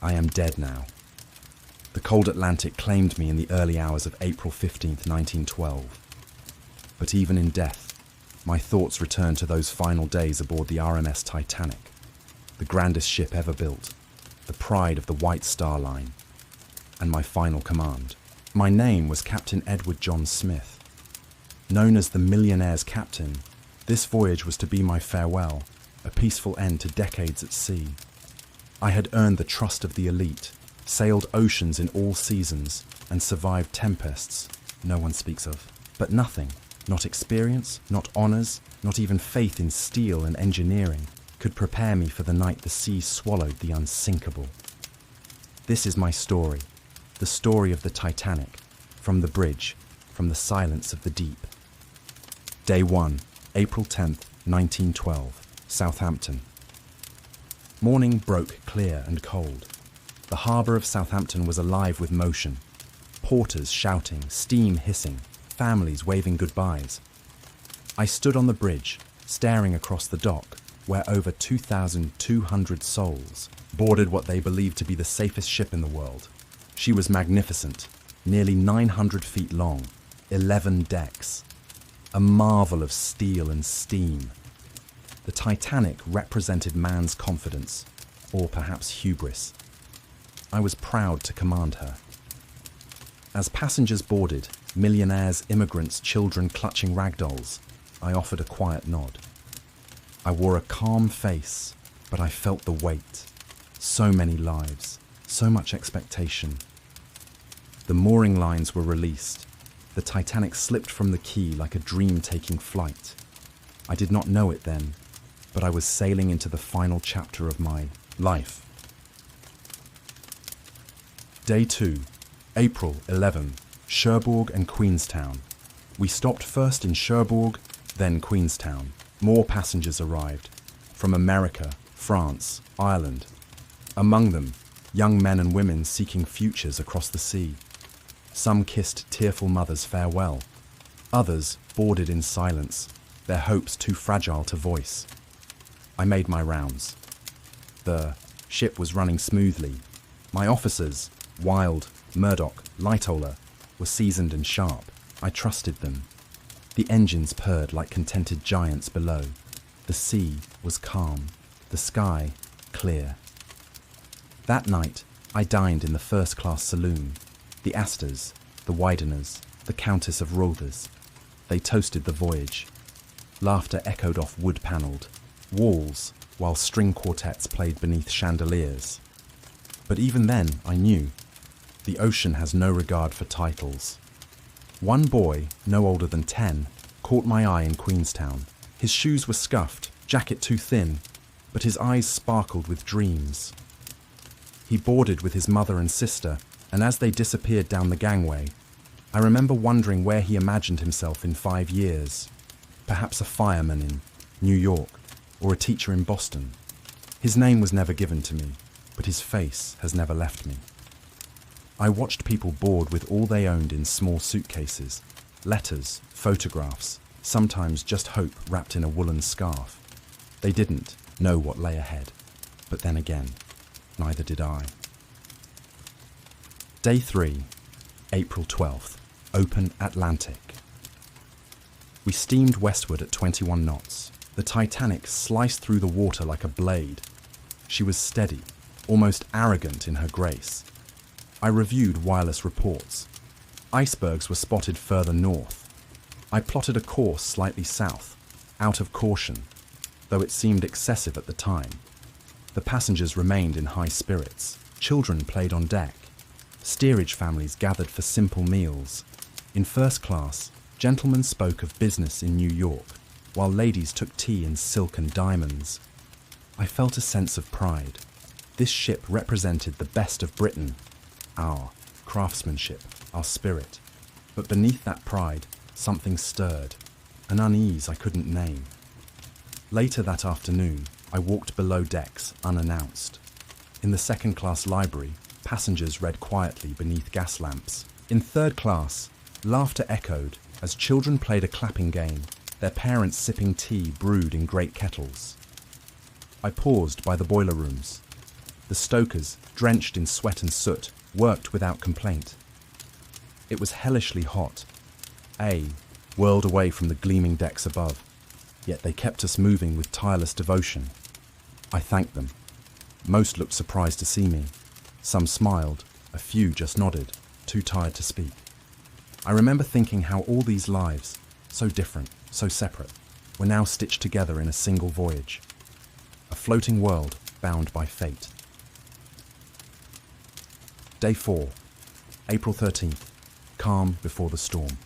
I am dead now. The cold Atlantic claimed me in the early hours of April 15th, 1912. But even in death, my thoughts return to those final days aboard the RMS Titanic, the grandest ship ever built, the pride of the White Star Line, and my final command. My name was Captain Edward John Smith. Known as the Millionaire's captain, this voyage was to be my farewell, a peaceful end to decades at sea. I had earned the trust of the elite, sailed oceans in all seasons, and survived tempests no one speaks of. But nothing, not experience, not honours, not even faith in steel and engineering, could prepare me for the night the sea swallowed the Unsinkable. This is my story, the story of the Titanic, from the bridge, from the silence of the deep. Day 1, April 10th, 1912, Southampton. Morning broke clear and cold. The harbour of Southampton was alive with motion. Porters shouting, steam hissing, families waving goodbyes. I stood on the bridge, staring across the dock, where over 2,200 souls boarded what they believed to be the safest ship in the world. She was magnificent, nearly 900 feet long, 11 decks, a marvel of steel and steam. The Titanic represented man's confidence, or perhaps hubris. I was proud to command her. As passengers boarded, millionaires, immigrants, children clutching ragdolls, I offered a quiet nod. I wore a calm face, but I felt the weight. So many lives, so much expectation. The mooring lines were released. The Titanic slipped from the quay like a dream taking flight. I did not know it then, but I was sailing into the final chapter of my life. Day 2, April 11, Cherbourg and Queenstown. We stopped first in Cherbourg, then Queenstown. More passengers arrived, from America, France, Ireland. Among them, young men and women seeking futures across the sea. Some kissed tearful mothers farewell. Others boarded in silence, their hopes too fragile to voice. I made my rounds. The ship was running smoothly. My officers, Wild, Murdoch, Lightoller, were seasoned and sharp. I trusted them. The engines purred like contented giants below. The sea was calm, the sky clear. That night, I dined in the first-class saloon. The Astors, the Wideners, the Countess of Rothers. They toasted the voyage. Laughter echoed off wood-panelled walls, while string quartets played beneath chandeliers. But even then, I knew, the ocean has no regard for titles. One boy, no older than 10, caught my eye in Queenstown. His shoes were scuffed, jacket too thin, but his eyes sparkled with dreams. He boarded with his mother and sister, and as they disappeared down the gangway, I remember wondering where he imagined himself in 5 years. Perhaps a fireman in New York, or a teacher in Boston. His name was never given to me, but his face has never left me. I watched people board with all they owned in small suitcases, letters, photographs, sometimes just hope wrapped in a woolen scarf. They didn't know what lay ahead, but then again, neither did I. Day 3, April 12th, open Atlantic. We steamed westward at 21 knots. The Titanic sliced through the water like a blade. She was steady, almost arrogant in her grace. I reviewed wireless reports. Icebergs were spotted further north. I plotted a course slightly south, out of caution, though it seemed excessive at the time. The passengers remained in high spirits. Children played on deck. Steerage families gathered for simple meals. In first class, gentlemen spoke of business in New York, while ladies took tea in silk and diamonds. I felt a sense of pride. This ship represented the best of Britain, our craftsmanship, our spirit. But beneath that pride, something stirred, an unease I couldn't name. Later that afternoon, I walked below decks unannounced. In the second-class library, passengers read quietly beneath gas lamps. In third class, laughter echoed as children played a clapping game, their parents sipping tea brewed in great kettles. I paused by the boiler rooms. The The stokers, drenched in sweat and soot, worked without complaint. It was hellishly hot, whirled away from the gleaming decks above, yet they kept us moving with tireless devotion. I thanked them. Most looked surprised to see me. Some smiled, a few just nodded, too tired to speak. I remember thinking how all these lives, so different, so separate, were now stitched together in a single voyage. A floating world bound by fate. Day 4, April 13th, calm before the storm.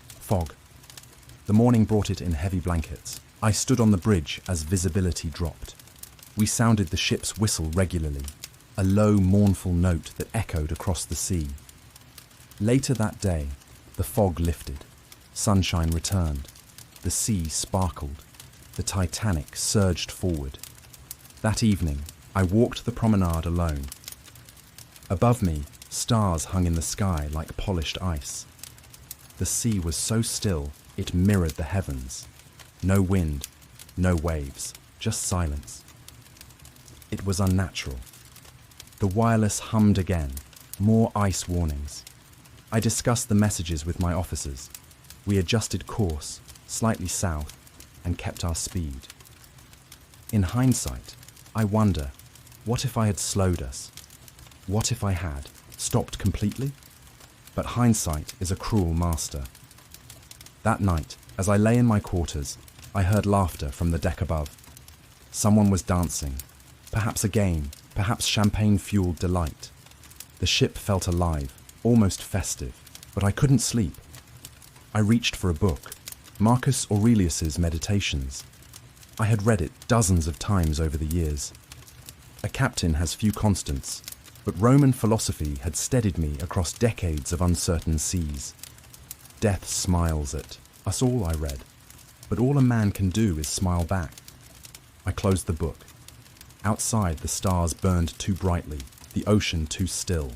Fog. The morning brought it in heavy blankets. I stood on the bridge as visibility dropped. We sounded the ship's whistle regularly, a low, mournful note that echoed across the sea. Later that day, the fog lifted. Sunshine returned. The sea sparkled. The Titanic surged forward. That evening, I walked the promenade alone. Above me, stars hung in the sky like polished ice. The sea was so still, it mirrored the heavens. No wind, no waves, just silence. It was unnatural. The wireless hummed again, more ice warnings. I discussed the messages with my officers. We adjusted course, slightly south, and kept our speed. In hindsight, I wonder, what if I had slowed us? What if I had stopped completely? But hindsight is a cruel master. That night, as I lay in my quarters, I heard laughter from the deck above. Someone was dancing, perhaps a game, perhaps champagne-fueled delight. The ship felt alive, almost festive, but I couldn't sleep. I reached for a book, Marcus Aurelius's Meditations. I had read it dozens of times over the years. A captain has few constants, but Roman philosophy had steadied me across decades of uncertain seas. Death smiles at us all, I read, but all a man can do is smile back. I closed the book. Outside, the stars burned too brightly, the ocean too still.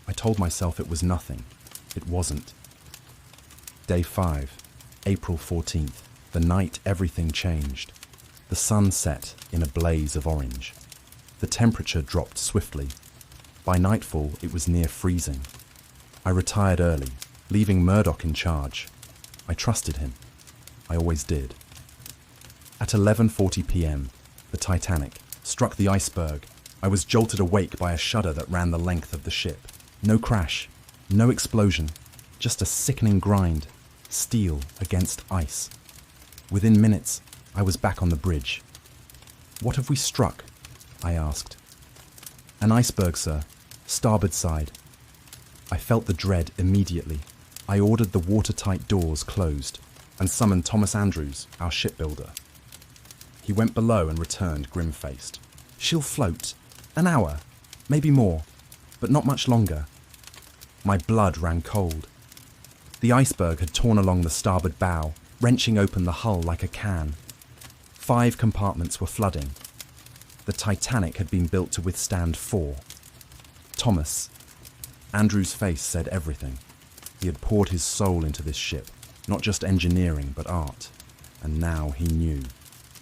I told myself it was nothing. It wasn't. Day 5, April 14th, the night everything changed. The sun set in a blaze of orange. The temperature dropped swiftly. By nightfall, it was near freezing. I retired early, leaving Murdoch in charge. I trusted him. I always did. At 11:40 p.m., the Titanic struck the iceberg. I was jolted awake by a shudder that ran the length of the ship. No crash, no explosion, just a sickening grind, steel against ice. Within minutes, I was back on the bridge. "What have we struck?" I asked. "An iceberg, sir. Starboard side." I felt the dread immediately. I ordered the watertight doors closed and summoned Thomas Andrews, our shipbuilder. He went below and returned grim-faced. "She'll float. An hour, maybe more, but not much longer." My blood ran cold. The iceberg had torn along the starboard bow, wrenching open the hull like a can. 5 compartments were flooding. The Titanic had been built to withstand 4. Thomas. Andrew's face said everything. He had poured his soul into this ship, not just engineering, but art. And now he knew.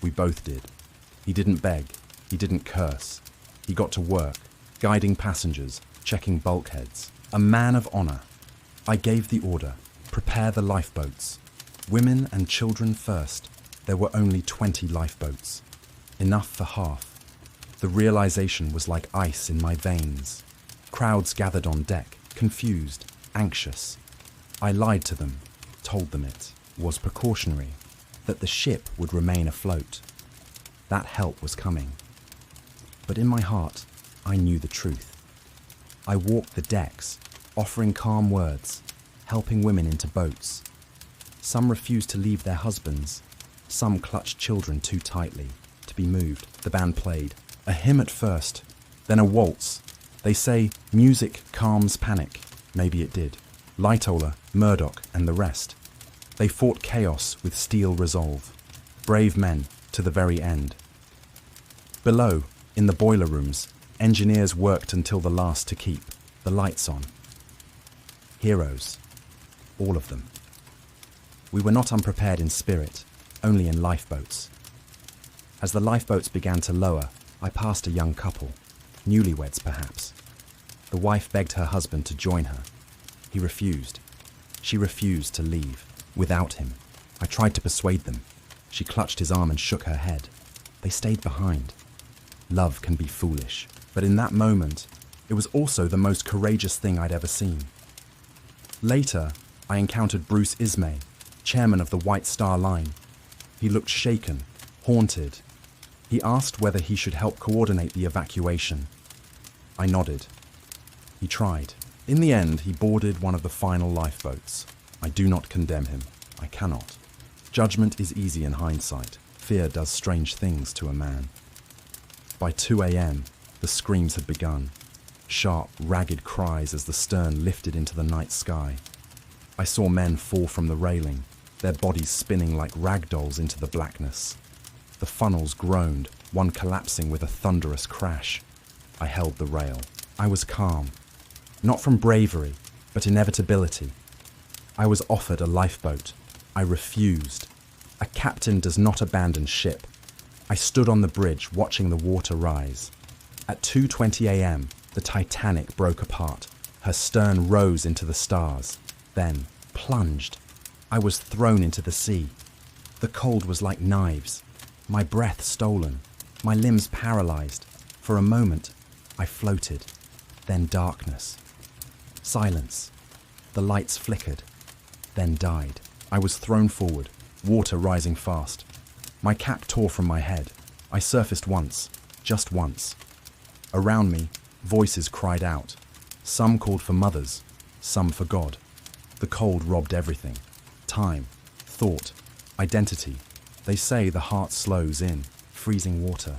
We both did. He didn't beg. He didn't curse. He got to work, guiding passengers, checking bulkheads. A man of honor. I gave the order, prepare the lifeboats. Women and children first. There were only 20 lifeboats. Enough for half. The realization was like ice in my veins. Crowds gathered on deck, confused, anxious. I lied to them, told them it was precautionary, that the ship would remain afloat. That help was coming. But in my heart, I knew the truth. I walked the decks, offering calm words, helping women into boats. Some refused to leave their husbands. Some clutched children too tightly to be moved. The band played. A hymn at first, then a waltz. They say music calms panic. Maybe it did. Lightoller, Murdoch, and the rest. They fought chaos with steel resolve. Brave men to the very end. Below, in the boiler rooms, engineers worked until the last to keep the lights on. Heroes. All of them. We were not unprepared in spirit, only in lifeboats. As the lifeboats began to lower, I passed a young couple, newlyweds perhaps. The wife begged her husband to join her. He refused. She refused to leave, without him. I tried to persuade them. She clutched his arm and shook her head. They stayed behind. Love can be foolish, but in that moment, it was also the most courageous thing I'd ever seen. Later, I encountered Bruce Ismay, chairman of the White Star Line. He looked shaken, haunted. He asked whether he should help coordinate the evacuation. I nodded. He tried. In the end, he boarded one of the final lifeboats. I do not condemn him. I cannot. Judgment is easy in hindsight. Fear does strange things to a man. By 2 a.m., the screams had begun. Sharp, ragged cries as the stern lifted into the night sky. I saw men fall from the railing, their bodies spinning like rag dolls into the blackness. The funnels groaned, one collapsing with a thunderous crash. I held the rail. I was calm. Not from bravery, but inevitability. I was offered a lifeboat. I refused. A captain does not abandon ship. I stood on the bridge watching the water rise. At 2:20 a.m., the Titanic broke apart. Her stern rose into the stars, then plunged. I was thrown into the sea. The cold was like knives, my breath stolen, my limbs paralyzed. For a moment, I floated, then darkness. Silence. The lights flickered, then died. I was thrown forward, water rising fast. My cap tore from my head. I surfaced once, just once. Around me, voices cried out. Some called for mothers, some for God. The cold robbed everything. Time, thought, identity. They say the heart slows in, freezing water.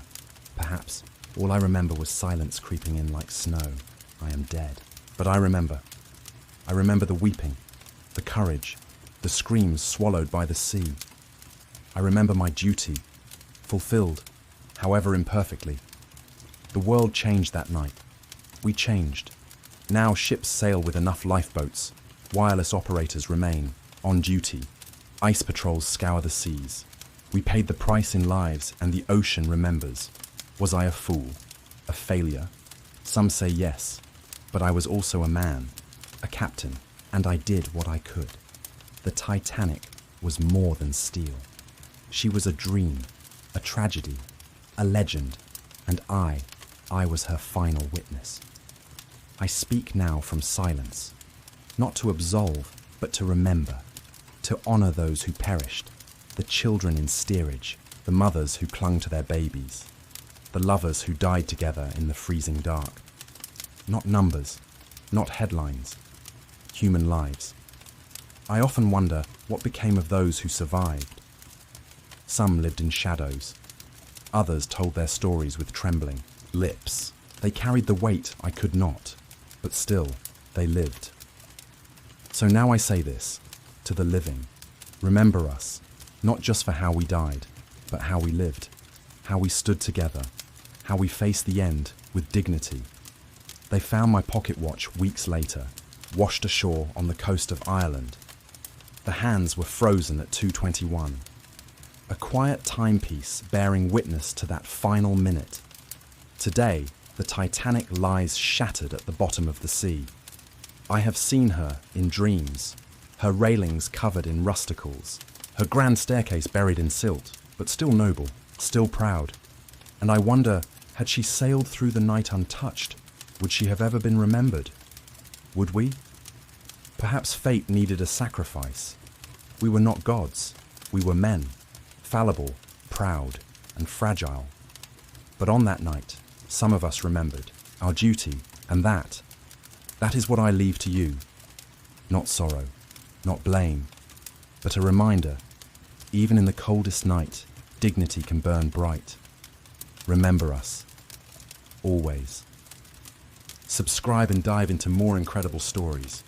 Perhaps all I remember was silence creeping in like snow. I am dead. But I remember. I remember the weeping, the courage, the screams swallowed by the sea. I remember my duty, fulfilled, however imperfectly. The world changed that night. We changed. Now ships sail with enough lifeboats. Wireless operators remain, on duty. Ice patrols scour the seas. We paid the price in lives, and the ocean remembers. Was I a fool? A failure? Some say yes, but I was also a man, a captain, and I did what I could. The Titanic was more than steel. She was a dream, a tragedy, a legend, and I was her final witness. I speak now from silence, not to absolve, but to remember, to honor those who perished, the children in steerage, the mothers who clung to their babies, the lovers who died together in the freezing dark. Not numbers, not headlines, human lives. I often wonder what became of those who survived. Some lived in shadows. Others told their stories with trembling lips. They carried the weight I could not, but still, they lived. So now I say this, to the living. Remember us, not just for how we died, but how we lived, how we stood together, how we faced the end with dignity. They found my pocket watch weeks later, washed ashore on the coast of Ireland. The hands were frozen at 2:21. A quiet timepiece bearing witness to that final minute. Today, the Titanic lies shattered at the bottom of the sea. I have seen her in dreams, her railings covered in rusticles, her grand staircase buried in silt, but still noble, still proud. And I wonder, had she sailed through the night untouched, would she have ever been remembered? Would we? Perhaps fate needed a sacrifice. We were not gods. We were men, fallible, proud, and fragile. But on that night, some of us remembered our duty, and that is what I leave to you. Not sorrow, not blame, but a reminder, even in the coldest night, dignity can burn bright. Remember us, always. Subscribe and dive into more incredible stories.